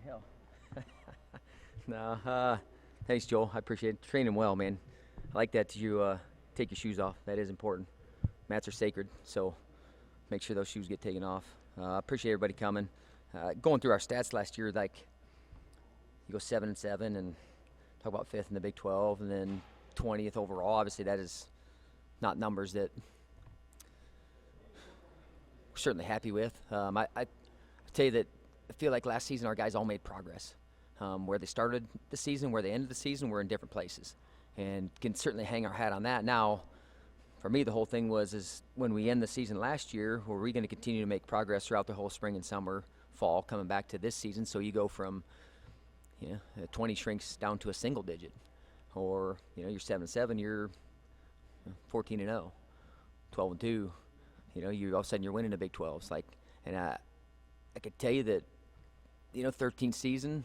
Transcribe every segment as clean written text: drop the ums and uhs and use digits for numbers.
hell. No, thanks, Joel. I appreciate it. Training well, man. I like that you take your shoes off. That is important. Mats are sacred, so make sure those shoes get taken off. I appreciate everybody coming. Going through our stats last year, like you go 7-7 and talk about fifth in the Big 12, and then 20th overall. Obviously, that is not numbers that we're certainly happy with. I tell you that I feel like last season our guys all made progress. Where they started the season, where they ended the season, we're in different places, and can certainly hang our hat on that. Now, for me, the whole thing is when we end the season last year, were we going to continue to make progress throughout the whole spring and summer, fall, coming back to this season? So you go from 20 shrinks down to a single digit, or you're 7-7, you're 14-0, 12-2. You all of a sudden you're winning the Big 12s. And I could tell you that 13th season,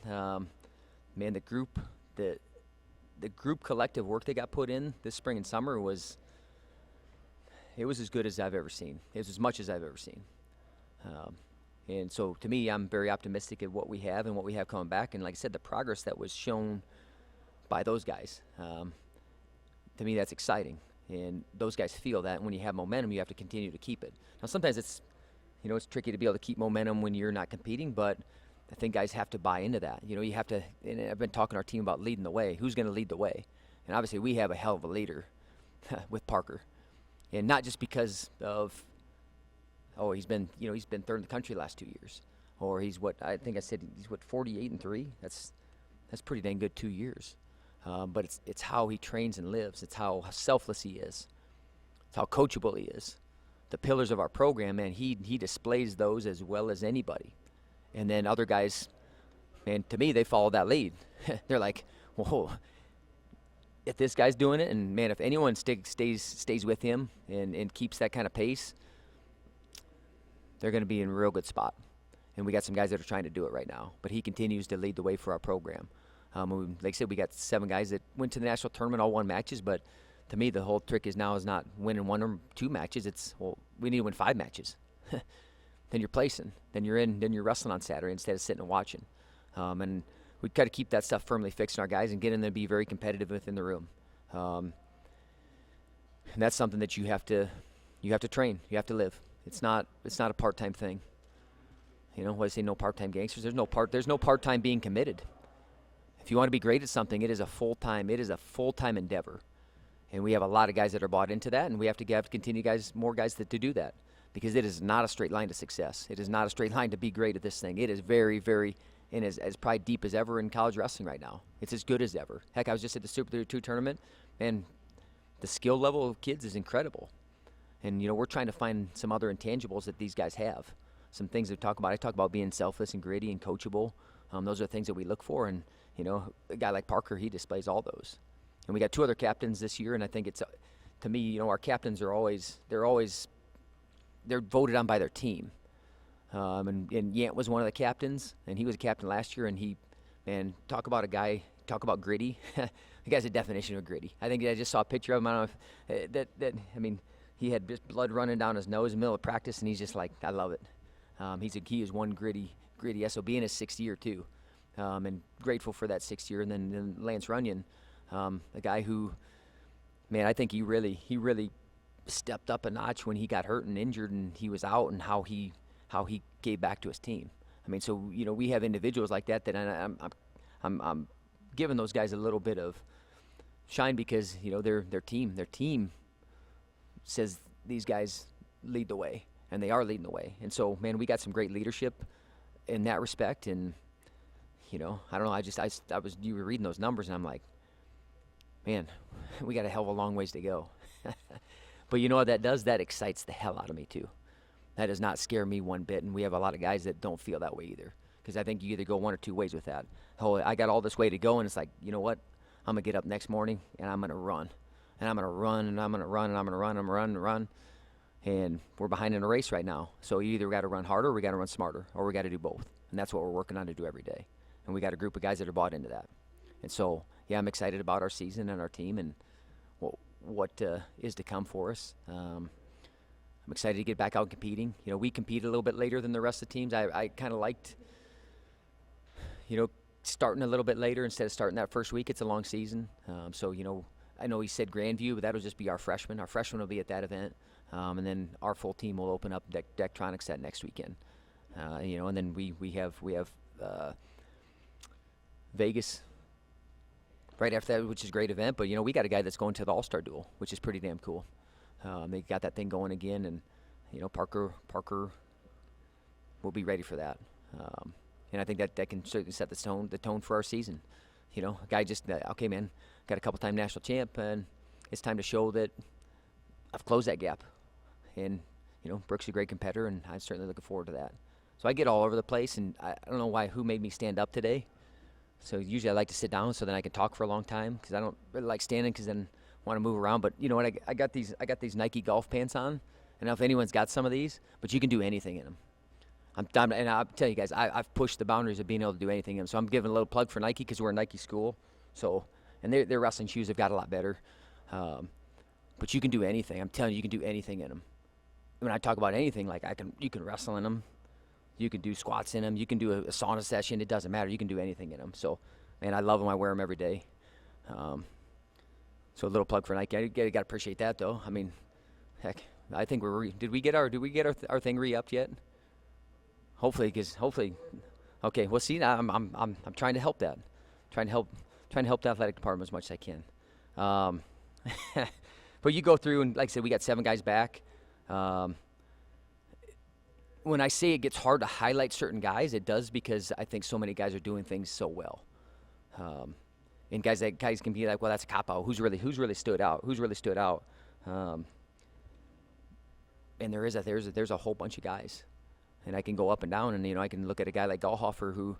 man, the group collective work they got put in this spring and summer was as good as I've ever seen. It was as much as I've ever seen. And so to me, I'm very optimistic at what we have and what we have coming back. And like I said, the progress that was shown by those guys, to me, that's exciting. And those guys feel that. And when you have momentum, you have to continue to keep it. Now, sometimes it's tricky to be able to keep momentum when you're not competing, but I think guys have to buy into that. You have to, and I've been talking to our team about leading the way. Who's going to lead the way? And obviously we have a hell of a leader with Parker. And not just because of, he's been third in the country the last 2 years. Or he's 48-3. That's pretty dang good 2 years. But it's how he trains and lives. It's how selfless he is. It's how coachable he is. The pillars of our program, man, he displays those as well as anybody. And then other guys, man, to me, they follow that lead. They're like, whoa, if this guy's doing it, and man, if anyone stays with him and keeps that kind of pace, they're going to be in a real good spot. And we got some guys that are trying to do it right now. But he continues to lead the way for our program. Like I said, we got 7 guys that went to the national tournament, all won matches. But to me, the whole trick is not winning 1 or 2 matches. It's, we need to win 5 matches. Then you're placing. Then you're wrestling on Saturday instead of sitting and watching. And we got to keep that stuff firmly fixed in our guys and get in there and be very competitive within the room. And that's something that you have to train. You have to live. It's not a part-time thing. What I say, no part-time gangsters. There's no part-time being committed. If you want to be great at something, it is a full-time endeavor. And we have a lot of guys that are bought into that, and we have to continue more guys to do that. Because it is not a straight line to success. It is not a straight line to be great at this thing. It is very, very, and as probably deep as ever in college wrestling right now. It's as good as ever. Heck, I was just at the Super 32 tournament, and the skill level of kids is incredible. And, we're trying to find some other intangibles that these guys have. Some things to talk about. I talk about being selfless and gritty and coachable. Those are things that we look for. And, a guy like Parker, he displays all those. And we got 2 other captains this year, and I think it's, to me, our captains are they're voted on by their team. And Yant was one of the captains, and he was a captain last year, and talk about gritty. The guy's a definition of gritty. I think I just saw a picture of him. I don't know if, he had just blood running down his nose in the middle of practice, and he's just like, I love it. He is one gritty SOB in his 6th year too. And grateful for that 6th year. And then Lance Runyon, a guy who, man, I think he really stepped up a notch when he got hurt and injured and he was out, and how he gave back to his team. So we have individuals like that I'm giving those guys a little bit of shine because their team says these guys lead the way, and they are leading the way. And so, man, we got some great leadership in that respect. And I don't know, you were reading those numbers, and I'm like, man, we got a hell of a long ways to go. But you know what that does? That excites the hell out of me too. That does not scare me one bit, and we have a lot of guys that don't feel that way either. Because I think you either go one or two ways with that. I got all this way to go, and it's like, you know what? I'm going to get up next morning, and I'm going to run. And I'm going to run, and I'm going to run, and I'm going to run, and run. And we're behind in a race right now. So you either got to run harder, or we got to run smarter, or we got to do both. And that's what we're working on to do every day. And we got a group of guys that are bought into that. And so, yeah, I'm excited about our season and our team and what is to come for us. I'm excited to get back out competing. We competed a little bit later than the rest of the teams. I kind of liked, starting a little bit later instead of starting that first week. It's a long season. So, I know he said Grandview, but that'll just be our freshmen. Our freshmen will be at that event. And then our full team will open up Dectronics that next weekend. And then we have Vegas right after that, which is a great event. But, we got a guy that's going to the All-Star Duel, which is pretty damn cool. They got that thing going again, and, Parker will be ready for that. And I think that can certainly set the tone for our season. A guy just, okay, man, got a couple-time national champ, and it's time to show that I've closed that gap. And, Brooks is a great competitor, and I'm certainly looking forward to that. So I get all over the place, and I don't know who made me stand up today. So usually I like to sit down so then I can talk for a long time, because I don't really like standing, because then I want to move around. But you know what? I got these Nike golf pants on. I don't know if anyone's got some of these, but you can do anything in them. And I'll tell you guys, I've pushed the boundaries of being able to do anything in them. So I'm giving a little plug for Nike, because we're a Nike school. So, and their wrestling shoes have got a lot better. But you can do anything. I'm telling you, you can do anything in them. When I talk about anything, like you can wrestle in them. You can do squats in them. You can do a sauna session. It doesn't matter. You can do anything in them. So, man, I love them. I wear them every day. So a little plug for Nike. I got to appreciate that, though. I mean, heck, I think did we get our thing re-upped yet? Hopefully. Okay. Well, see, I'm trying to help that. Trying to help the athletic department as much as I can. But you go through, and like I said, we got 7 guys back. When I say it gets hard to highlight certain guys, it does, because I think so many guys are doing things so well. And guys can be like, well, that's a cop out. Who's really stood out? Who's really stood out? And there's a whole bunch of guys, and I can go up and down, and I can look at a guy like Gallhofer, who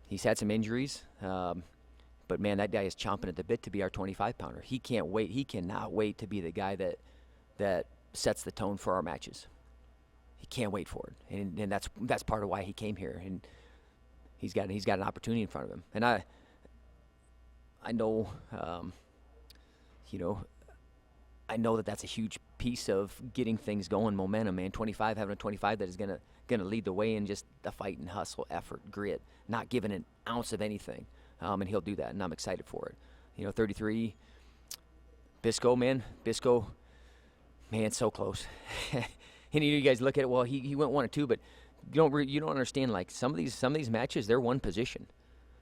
he's had some injuries, but man, that guy is chomping at the bit to be our 25-pounder. He can't wait. He cannot wait to be the guy that sets the tone for our matches. He can't wait for it, and that's part of why he came here, and he's got an opportunity in front of him. And I know, I know that's a huge piece of getting things going, momentum, man. Having a 25 that is gonna lead the way in just the fight and hustle, effort, grit, not giving an ounce of anything, and he'll do that, and I'm excited for it. 33, Bisco, man, so close. And you guys look at it, well, he went 1 or 2, but you don't understand, like, some of these matches, they're one position.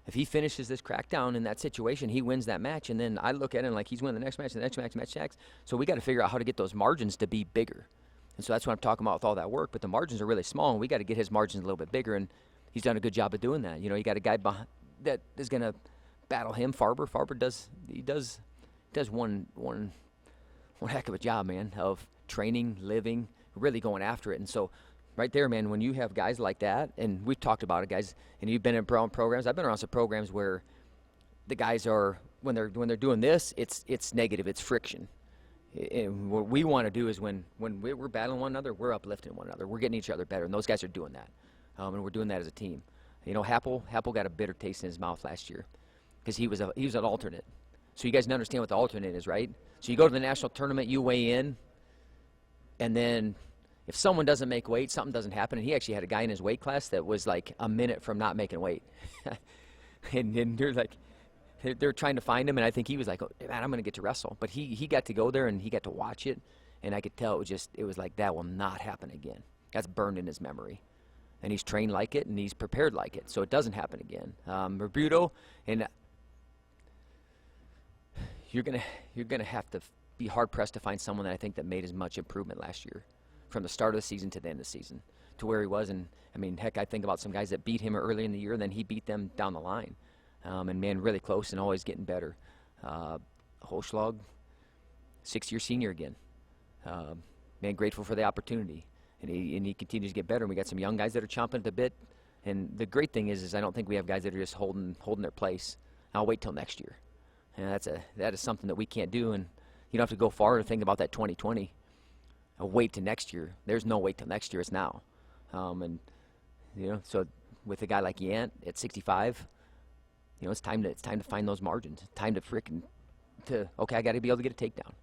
If he finishes this crackdown in that situation, he wins that match, and then I look at him like he's winning the next match, the next match. So we got to figure out how to get those margins to be bigger. And so that's what I'm talking about with all that work. But the margins are really small, and we got to get his margins a little bit bigger, and he's done a good job of doing that. You got a guy that is going to battle him, Farber. Farber does one heck of a job, man, of training, living, really going after it. And so right there, man, when you have guys like that, and we've talked about it, guys, and you've been in programs. I've been around some programs where the guys are, when they're doing this, it's negative, it's friction. And what we want to do is when we're battling one another, we're uplifting one another. We're getting each other better, and those guys are doing that. And we're doing that as a team. Happel got a bitter taste in his mouth last year because he was an alternate. So you guys understand what the alternate is, right? So you go to the national tournament, you weigh in, and then if someone doesn't make weight, something doesn't happen. And he actually had a guy in his weight class that was like a minute from not making weight. and they're like, they're trying to find him, and I think he was like, oh, man, I'm going to get to wrestle. But he got to go there, and he got to watch it, and I could tell it was like, that will not happen again. That's burned in his memory. And he's trained like it, and he's prepared like it, so it doesn't happen again. Robuto, and you're gonna have to be hard-pressed to find someone that I think that made as much improvement last year from the start of the season to the end of the season to where he was. And, I mean, heck, I think about some guys that beat him early in the year, and then he beat them down the line. And, man, really close and always getting better. Holschlag, 6-year senior again. Man, grateful for the opportunity. And he continues to get better. And we got some young guys that are chomping at the bit. And the great thing is I don't think we have guys that are just holding their place. I'll wait till next year. And that is something that we can't do. And you don't have to go far to think about that 2020. A wait to next year. There's no wait till next year. It's now. So with a guy like Yant at 65, it's time to find those margins. It's time to I got to be able to get a takedown.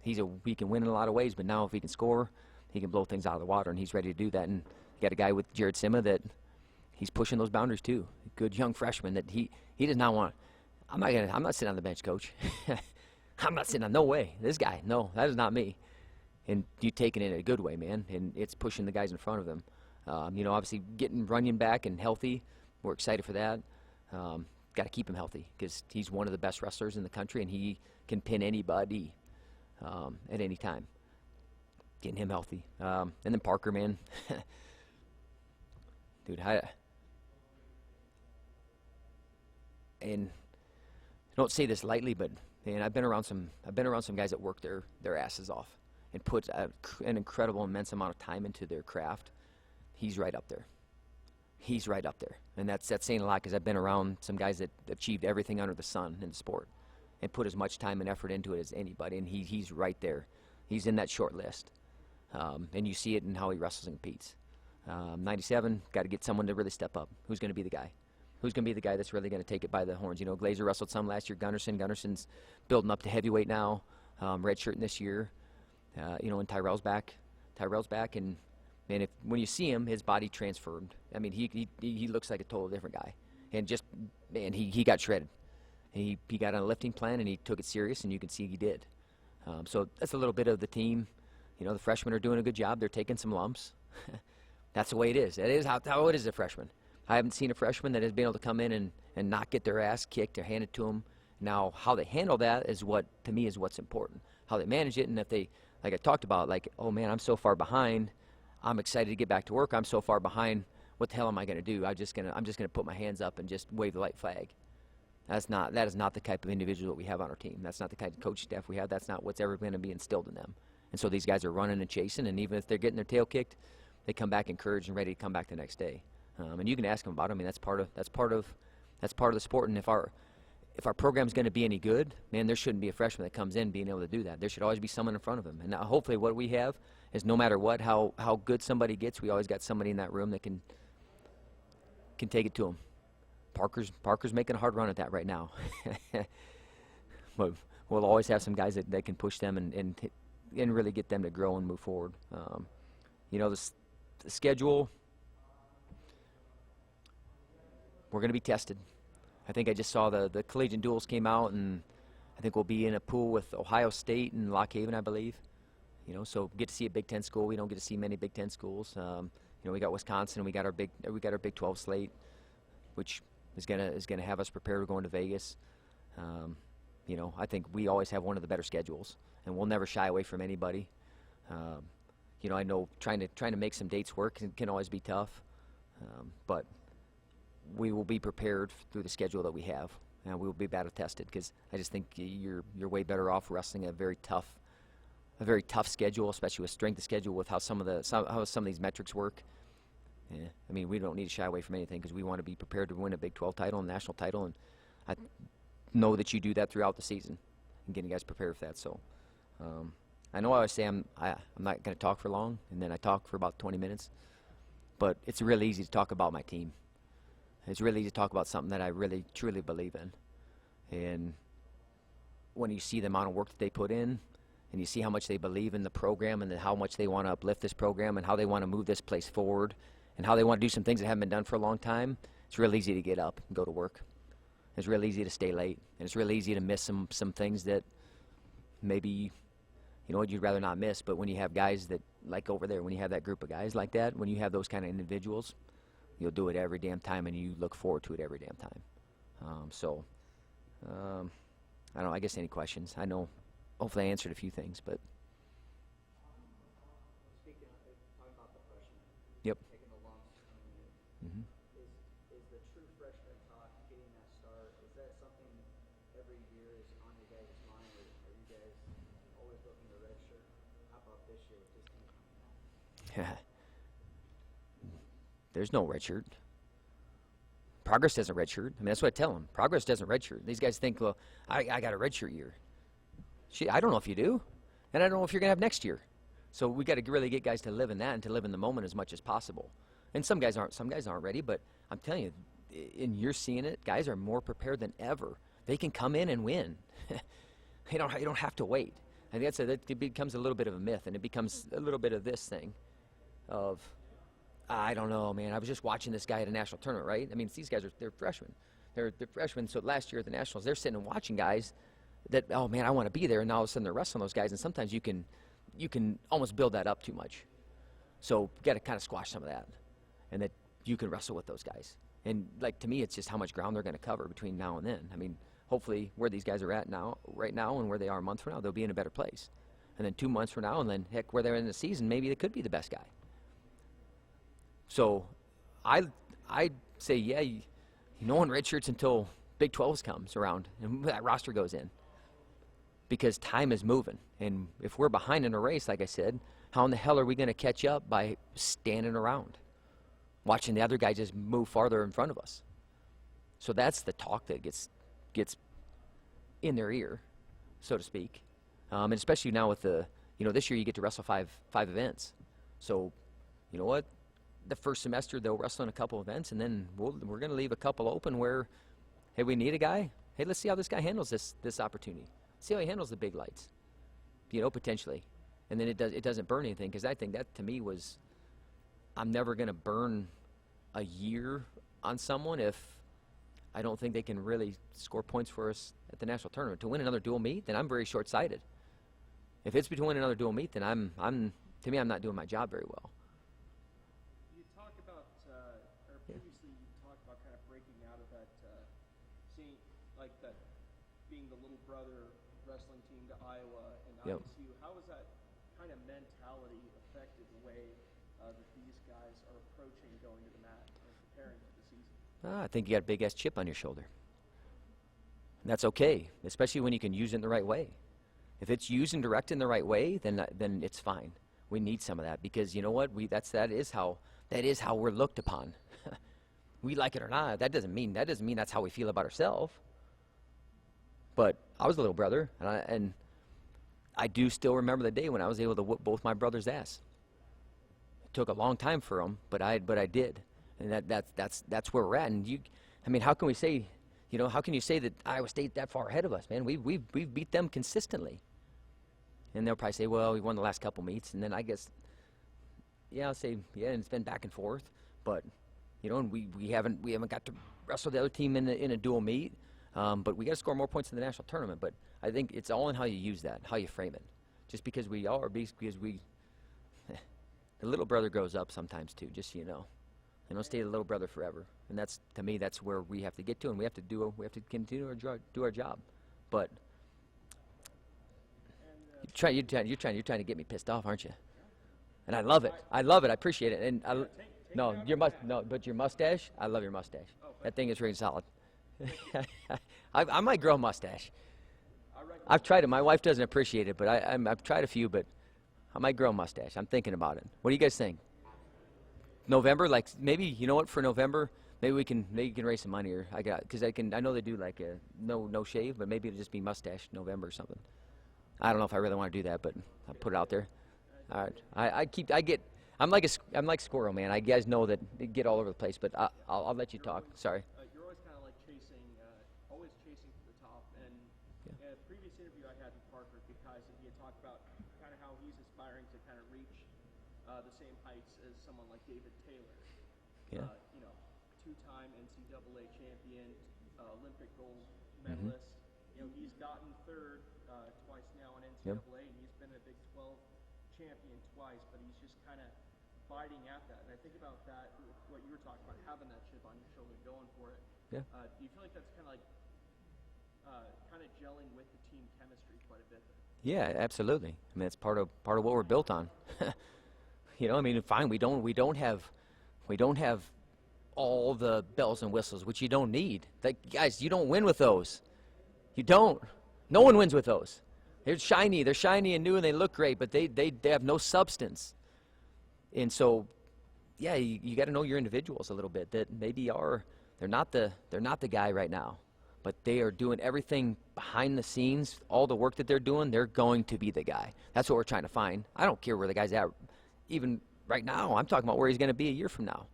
He can win in a lot of ways, but now if he can score, he can blow things out of the water, and he's ready to do that. And you got a guy with Jared Sima that he's pushing those boundaries too. good young freshman that he does not want. I'm not sitting on the bench, coach. I'm not sitting on, no way. This guy, no, that is not me. And you take it in a good way, man, and it's pushing the guys in front of them. Obviously getting Runyon back and healthy, we're excited for that. Got to keep him healthy because he's one of the best wrestlers in the country, and he can pin anybody at any time. Getting him healthy. And then Parker, man. Dude, and I don't say this lightly, but man, I've been around some guys that work their asses off and put an incredible, immense amount of time into their craft. He's right up there. He's right up there, and that's saying a lot because I've been around some guys that achieved everything under the sun in the sport and put as much time and effort into it as anybody, and he's right there. He's in that short list, and you see it in how he wrestles and competes. 97, got to get someone to really step up. Who's going to be the guy? Who's going to be the guy that's really going to take it by the horns? Glazer wrestled some last year. Gunnarson's building up to heavyweight now, redshirting this year. And Tyrell's back, and man, when you see him, his body transformed. I mean, he looks like a total different guy, and just man, he got shredded. And he got on a lifting plan and he took it serious, and you can see he did. So that's a little bit of the team. The freshmen are doing a good job. They're taking some lumps. That's the way it is. That is how it is as a freshman. I haven't seen a freshman that has been able to come in and not get their ass kicked or handed to them. Now, how they handle that is to me is what's important. How they manage it, and if they, like I talked about, like, oh man, I'm so far behind. I'm excited to get back to work. I'm so far behind. What the hell am I going to do? I'm just gonna put my hands up and just wave the white flag. That is not the type of individual that we have on our team. That's not the kind of coach staff we have. That's not what's ever going to be instilled in them. And so these guys are running and chasing, and even if they're getting their tail kicked, they come back encouraged and ready to come back the next day. And you can ask them about it. I mean, that's part of the sport. And if our program's going to be any good, man, there shouldn't be a freshman that comes in being able to do that. There should always be someone in front of him. And now hopefully what we have is no matter what, how good somebody gets, we always got somebody in that room that can take it to him. Parker's making a hard run at that right now. But we'll always have some guys that can push them and really get them to grow and move forward. The schedule, we're going to be tested. I think I just saw the collegiate duels came out, and I think we'll be in a pool with Ohio State and Lock Haven, I believe. So get to see a Big Ten school. We don't get to see many Big Ten schools. We got Wisconsin, and we got our Big 12 slate, which is gonna have us prepared. We're going to Vegas. I think we always have one of the better schedules, and we'll never shy away from anybody. I know trying to make some dates work can always be tough, but we will be prepared through the schedule that we have, and we will be battle tested because I just think you're way better off wrestling a very tough schedule, especially with strength of schedule, with how some of these metrics work. Yeah, I mean, we don't need to shy away from anything because we want to be prepared to win a Big 12 title and national title, and I know that you do that throughout the season and getting guys prepared for that. So I know I always say I'm not going to talk for long, and then I talk for about 20 minutes, but it's really easy to talk about my team. It's really easy to talk about something that I really, truly believe in. And when you see the amount of work that they put in, and you see how much they believe in the program and how much they want to uplift this program and how they want to move this place forward and how they want to do some things that haven't been done for a long time, it's real easy to get up and go to work. It's real easy to stay late. And it's real easy to miss some things that maybe, you'd rather not miss. But when you have guys that, like over there, when you have that group of guys like that, when you have those kind of individuals, you'll do it every damn time, and you look forward to it every damn time. I don't know, I guess any questions? I know, hopefully I answered a few things, but. Speaking of talking about the freshmen. Yep. Taking the lumps. Mm-hmm. Is the true freshman talk getting that start? Is that something every year is on your guys' mind, or are you guys always looking to redshirt? How about this year with this team coming out? There's no red shirt. Progress doesn't red shirt. I mean, that's what I tell them. Progress doesn't red shirt. These guys think, well, I got a red shirt year. Shit, I don't know if you do, and I don't know if you're going to have next year. So we got to really get guys to live in that and to live in the moment as much as possible. And some guys aren't ready, but I'm telling you, and you're seeing it, guys are more prepared than ever. They can come in and win. You don't have to wait. I think it becomes a little bit of a myth, and it becomes a little bit of this thing of, I don't know, man. I was just watching this guy at a national tournament, right? I mean, these guys they're freshmen. They're freshmen. So last year at the nationals, they're sitting and watching guys that, oh man, I want to be there, and now all of a sudden they're wrestling those guys, and sometimes you can almost build that up too much. So you got to kind of squash some of that, and that you can wrestle with those guys. And like to me, it's just how much ground they're going to cover between now and then. I mean, hopefully where these guys are at now, right now, and where they are a month from now, they'll be in a better place. And then 2 months from now, and then heck, where they're in the season, maybe they could be the best guy. So I'd say, yeah, no one redshirts until Big 12s comes around and that roster goes in, because time is moving. And if we're behind in a race, like I said, how in the hell are we going to catch up by standing around, watching the other guy just move farther in front of us? So that's the talk that gets in their ear, so to speak. And especially now with this year you get to wrestle five events. So, you know what? The first semester they'll wrestle in a couple events, and then we're going to leave a couple open where, hey, we need a guy. Hey, let's see how this guy handles this opportunity. See how he handles the big lights, potentially. And then it doesn't burn anything, because I think that to me was, I'm never going to burn a year on someone if I don't think they can really score points for us at the national tournament. To win another dual meet, then I'm very short-sighted. If it's between another dual meet, then I'm not doing my job very well. Previously you talked about kind of breaking out of that, seeing like that being the little brother wrestling team to Iowa and Yep. ISU. How has that kind of mentality affected the way that these guys are approaching going to the mat and preparing for the season? I think you got a big-ass chip on your shoulder. And that's okay, especially when you can use it in the right way. If it's used and directed in the right way, then it's fine. We need some of that, because you know what? That is how we're looked upon. We like it or not. That doesn't mean that's how we feel about ourselves. But I was a little brother, and I do still remember the day when I was able to whoop both my brothers' ass. It took a long time for them, but I did, and that's where we're at. And how can we say, how can you say that Iowa State's that far ahead of us, man? We've beat them consistently. And they'll probably say, well, we won the last couple meets, and then I guess, yeah, I'll say, yeah, and it's been back and forth, but and we haven't got to wrestle the other team in a dual meet, but we got to score more points in the national tournament. But I think it's all in how you use that, how you frame it. Just because we are, because the little brother grows up sometimes too. Just so you know, they don't stay the little brother forever, and that's, to me, that's where we have to get to, and we have to continue to do our job. But you're trying to get me pissed off, aren't you? And I love it. I appreciate it. And but your mustache, I love your mustache. That thing is really solid. I might grow a mustache. I've tried it. My wife doesn't appreciate it, but I've tried a few. But I might grow a mustache. I'm thinking about it. What do you guys think? November, like maybe, you know what? For November, maybe we can raise some money, or I know they do like a no shave, but maybe it'll just be mustache November or something. I don't know if I really want to do that, but I'll put it out there. All right. I'm like Squirrel, man. I guys know that they get all over the place, but I'll let you talk. Sorry. You're always kind of like chasing for the top. And in a previous interview I had with Parker Kikaisen, he had talked about kind of how he's aspiring to kind of reach the same heights as someone like David Taylor. Yeah. Two-time NCAA champion, Olympic gold medalist. He's gotten third twice now in NCAA, and he's been a Big 12 champion twice, but he's just kind of biting at that. And I think about that, what you were talking about, having that chip on your shoulder, going for it. Yeah. Do you feel like that's kind of gelling with the team chemistry quite a bit? Yeah, absolutely. I mean, it's part of what we're built on. Fine. We don't have all the bells and whistles, which you don't need. Guys, you don't win with those. You don't. No one wins with those. They're shiny and new, and they look great, but they have no substance. And so, yeah, you got to know your individuals a little bit. That maybe they're not the guy right now, but they are doing everything behind the scenes. All the work that they're doing, they're going to be the guy. That's what we're trying to find. I don't care where the guy's at, even right now. I'm talking about where he's going to be a year from now,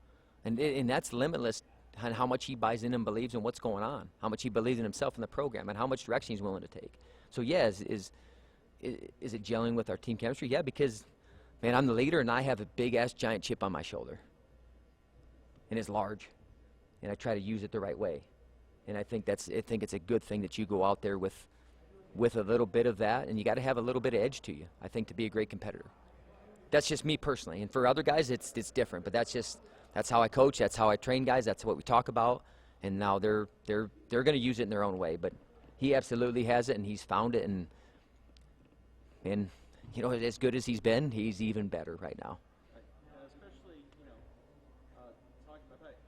and that's limitless. And how much he buys in and believes in what's going on, how much he believes in himself and the program, and how much direction he's willing to take. So yeah, is it gelling with our team chemistry? Yeah, because, man, I'm the leader and I have a big ass giant chip on my shoulder. and is large, and I try to use it the right way. And I think it's a good thing that you go out there with a little bit of that, and you got to have a little bit of edge to you, I think, to be a great competitor. That's just me personally, and for other guys, it's different. But that's how I coach, that's how I train guys, that's what we talk about, and now they're going to use it in their own way. But he absolutely has it, and he's found it, and you know, as good as he's been, he's even better right now. Especially, you know, talking about that,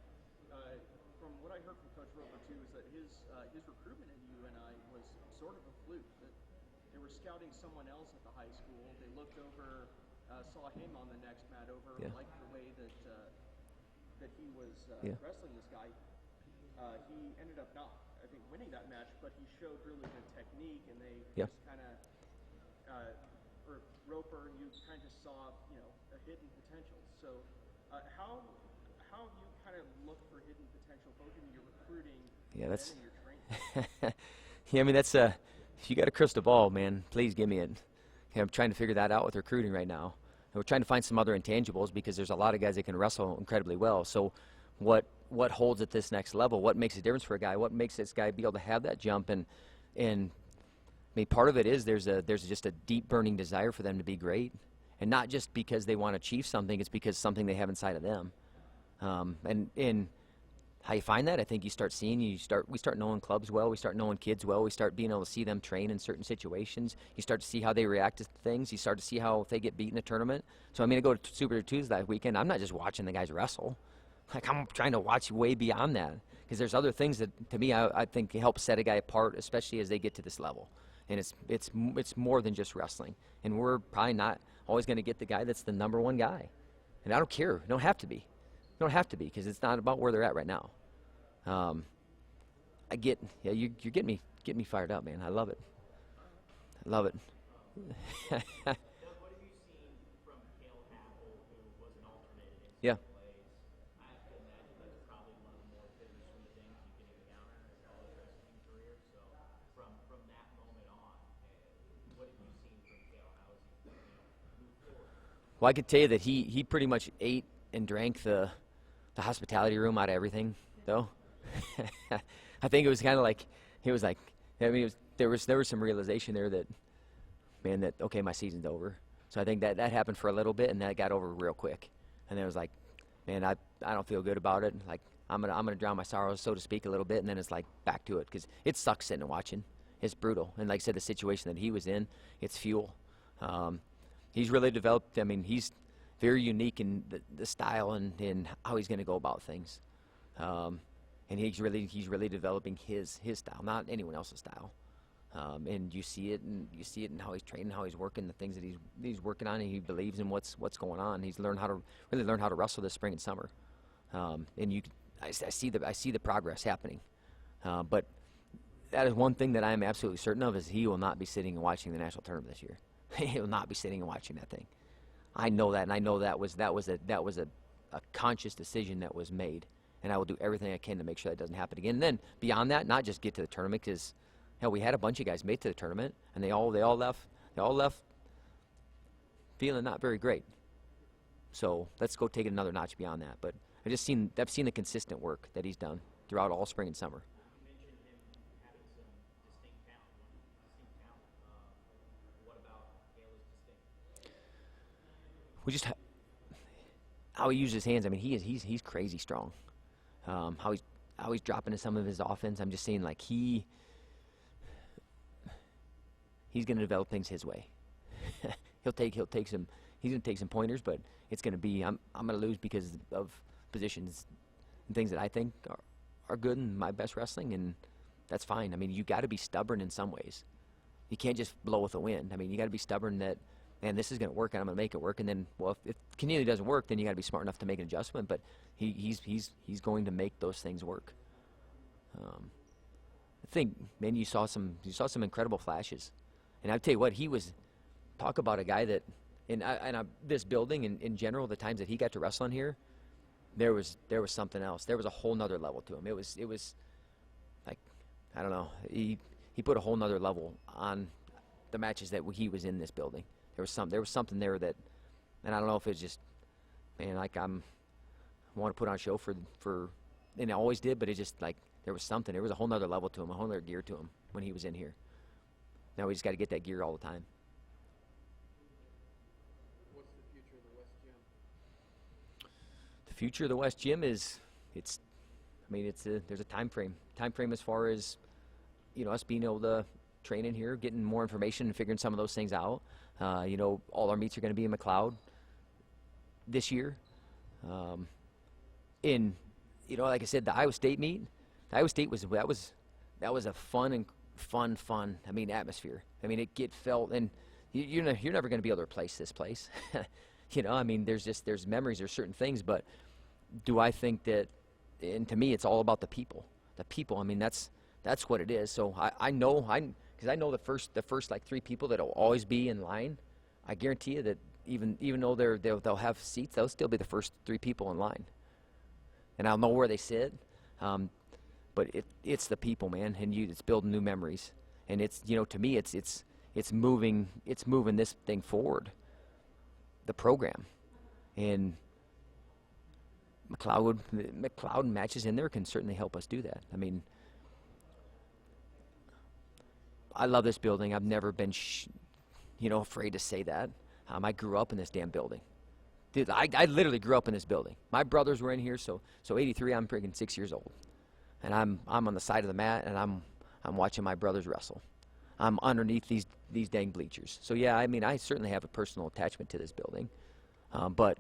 from what I heard from Coach Roper too, is that his recruitment at UNI was sort of a fluke. That they were scouting someone else at the high school. They looked over, saw him on the next mat over, liked the way that he was wrestling this guy. He ended up not, I think, winning that match, but he showed really good technique, and they just kind of. For Roper, you kind of saw, you know, a hidden potential. So, how have you kind of looked for hidden potential, both in your recruiting and in your training? Yeah, I mean, that's if you got a crystal ball, man, please give me it. Yeah, I'm trying to figure that out with recruiting right now. And we're trying to find some other intangibles because there's a lot of guys that can wrestle incredibly well. So, what holds at this next level? What makes a difference for a guy? What makes this guy be able to have that jump? And I mean, part of it is there's just a deep burning desire for them to be great, and not just because they want to achieve something. It's because something they have inside of them. And how you find that, I think you start seeing, we start knowing clubs well, we start knowing kids well, we start being able to see them train in certain situations. You start to see how they react to things. You start to see how if they get beat in a tournament. So I mean, I go to Super Tuesday that weekend. I'm not just watching the guys wrestle. Like, I'm trying to watch way beyond that, because there's other things that, to me, I think help set a guy apart, especially as they get to this level. And it's more than just wrestling. And we're probably not always going to get the guy that's the number one guy. And I don't care. You don't have to be. You don't have to be, because it's not about where they're at right now. You're getting me fired up, man. I love it. I love it. What have you seen from Cale Happel, who was an alternate in Yeah. plays? I have to imagine that's probably one of the more bittersweet things you can encounter in a college wrestling career. So from that moment on, what have you seen from Cale? How has he moved forward? Well, I could tell you that he pretty much ate and drank the hospitality room out of everything, though. I think it was kind of like, I mean, there was some realization there that, man, that, okay, my season's over. So I think that happened for a little bit, and that got over real quick. And then it was like, man, I don't feel good about it. Like, I'm gonna drown my sorrows, so to speak, a little bit, and then it's like back to it, because it sucks sitting and watching. It's brutal. And like I said, the situation that he was in, it's fuel. He's really developed. I mean, he's very unique in the style and in how he's going to go about things. And he's really developing his style, not anyone else's style. And you see it in how he's training, how he's working, the things that he's working on, and he believes in what's going on. He's learned how to wrestle this spring and summer. And I see the progress happening. But that is one thing that I am absolutely certain of, is he will not be sitting and watching the national tournament this year. He will not be sitting and watching that thing. I know that, and I know that was a conscious decision that was made, and I will do everything I can to make sure that doesn't happen again. And then beyond that, not just get to the tournament, because we had a bunch of guys made to the tournament, and they all left feeling not very great. So let's go take it another notch beyond that. But I've seen the consistent work that he's done throughout all spring and summer. You mentioned him having some distinct talent. What about Cale is distinct? We just how he uses his hands. I mean, he's crazy strong. How he's dropping into some of his offense. I'm just saying, like, he's going to develop things his way. He's going to take some pointers, but it's going to be I'm going to lose because of positions and things that I think are good in my best wrestling, and that's fine. I mean, you got to be stubborn in some ways. You can't just blow with the wind. I mean, you got to be stubborn that, man, this is going to work, and I'm going to make it work. And then, well, if it continually doesn't work, then you got to be smart enough to make an adjustment. But he's going to make those things work. I think, man, you saw some incredible flashes, and I'll tell you what, talk about a guy that in this building and in general, the times that he got to wrestle in here, there was something else. There was a whole nother level to him. It was like, I don't know. He put a whole nother level on the matches that he was in this building. There was something there that, and I don't know if it's just, man, like want to put on a show for, and I always did, but it just like there was something. There was a whole nother level to him, a whole nother gear to him when he was in here. Now we just got to get that gear all the time. What's the future of the West Gym? The future of the West Gym is, there's a time frame as far as, us being able to train in here, getting more information and figuring some of those things out. All our meets are going to be in McLeod this year. Like I said, the Iowa State meet, was a fun atmosphere. It felt, and you're never going to be able to replace this place. There's memories, there's certain things, but do I think that, and to me, it's all about the people. The people, that's what it is. So I know, because I know the first like 3 people that'll always be in line. I guarantee you that even though they'll have seats, they'll still be the first 3 people in line. And I'll know where they sit. But it's the people, man, and it's building new memories. And it's, to me, it's moving this thing forward, the program. And McLeod matches in there can certainly help us do that. I love this building. I've never been, afraid to say that. I grew up in this damn building. Dude, I literally grew up in this building. My brothers were in here, so 83, I'm freaking 6 years old. And I'm on the side of the mat, and I'm watching my brothers wrestle. I'm underneath these dang bleachers. So yeah, I certainly have a personal attachment to this building. But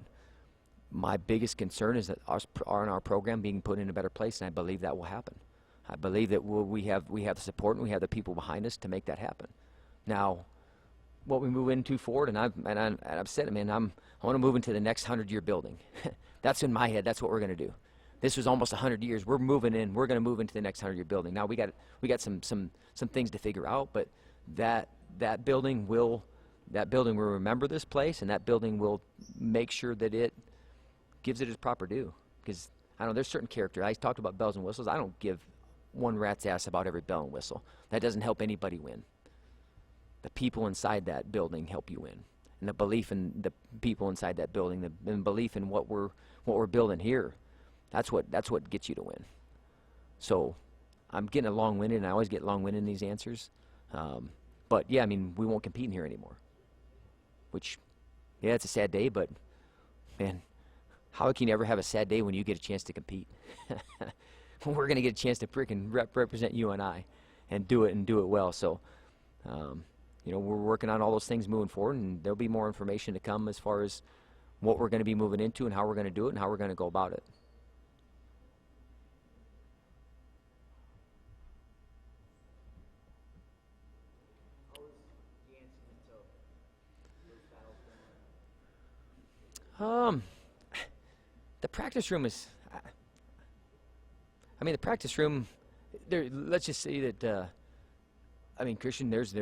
my biggest concern is that our program being put in a better place, and I believe that will happen. I believe that we have the support and we have the people behind us to make that happen. Now, what we move into forward, and I've said it, man, I want to move into the next 100-year building. That's in my head. That's what we're going to do. This was almost 100 years. We're moving in. We're going to move into the next 100-year building. Now we got some things to figure out, but that building will remember this place, and that building will make sure that it gives it its proper due. Because I don't know, there's certain character. I talked about bells and whistles. I don't give one rat's ass about every bell and whistle. That doesn't help anybody win. The people inside that building help you win, and the belief in the people inside that building, the belief in what we're building here. That's what gets you to win. So I'm getting a long-winded, and I always get long-winded in these answers. But yeah, we won't compete in here anymore. Which, yeah, it's a sad day, but man, how can you ever have a sad day when you get a chance to compete? We're going to get a chance to freaking represent UNI and do it well. So, we're working on all those things moving forward, and there'll be more information to come as far as what we're going to be moving into and how we're going to do it and how we're going to go about it. How is Yancey and Toke? Those battles going? The practice room is. The practice room. There. Let's just say that. Christian, there's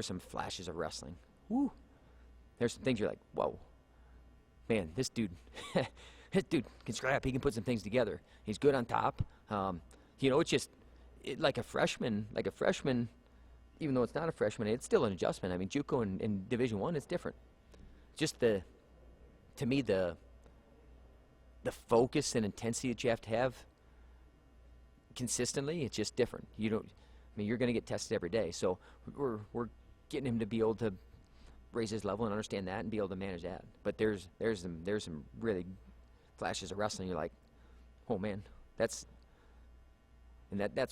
some flashes of wrestling. Woo. There's some things you're like, whoa, man, this dude can scrap. He can put some things together. He's good on top. It's just like a freshman, even though it's not a freshman, it's still an adjustment. JUCO in Division I, it's different. Just to me, the focus and intensity that you have to have consistently, it's just different. You're going to get tested every day. So we're getting him to be able to raise his level and understand that and be able to manage that. But there's some really flashes of wrestling. You're like, oh man, that's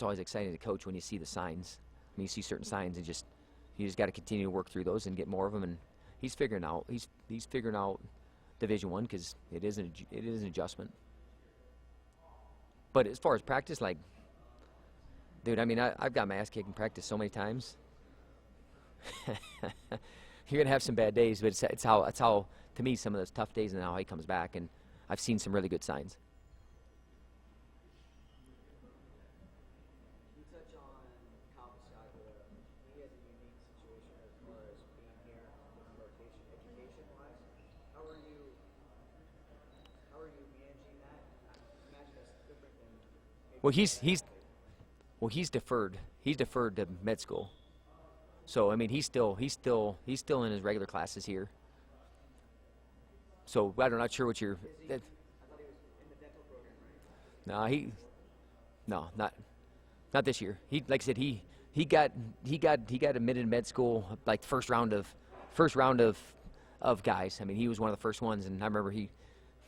always exciting to coach when you see the signs. You see certain signs and you just got to continue to work through those and get more of them. And he's figuring out Division I because it is an adjustment. But as far as practice, dude, I've got my ass kicked in practice so many times. You're gonna have some bad days, but it's how to me some of those tough days and how he comes back, and I've seen some really good signs. Can you touch on Kyle Piscatella? He has a unique situation as far as being here with rotation, education-wise. How are you managing that? I imagine that's different than. Well, he's deferred. He's deferred to med school. So he's still in his regular classes here. So I'm not sure what you're. I thought he was in the dental No, no, not this year. He, like I said, he got admitted to med school like first round of guys. I mean, he was one of the first ones, and I remember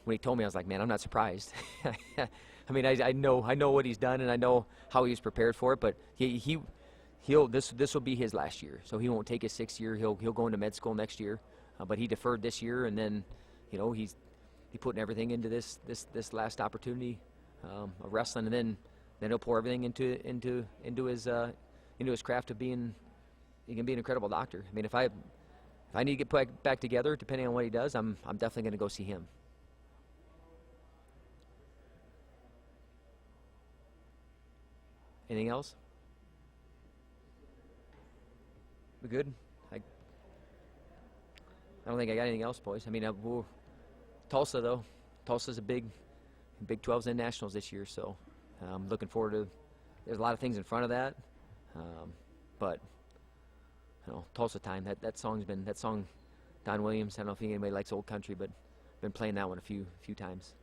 when he told me, I was like, man, I'm not surprised. I mean, I know what he's done, and I know how he was prepared for it. But this will be his last year, so he won't take his 6th year. He'll go into med school next year, but he deferred this year, and then, you know, he's putting everything into this last opportunity of wrestling, and then he'll pour everything into his craft of being. He can be an incredible doctor. I mean, if I need to get back together, depending on what he does, I'm definitely going to go see him. Anything else? We good? I don't think I got anything else, boys. I mean, Tulsa, though. Tulsa's a big 12s and nationals this year, so I'm looking forward to. There's a lot of things in front of that, but you know, Tulsa time. That song, Don Williams. I don't know if anybody likes old country, but been playing that one a few times.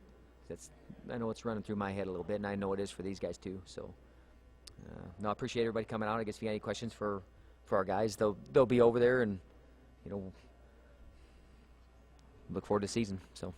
I know it's running through my head a little bit, and I know it is for these guys too. So, no, I appreciate everybody coming out. I guess if you got any questions for our guys, they'll be over there, and you know, look forward to the season. So.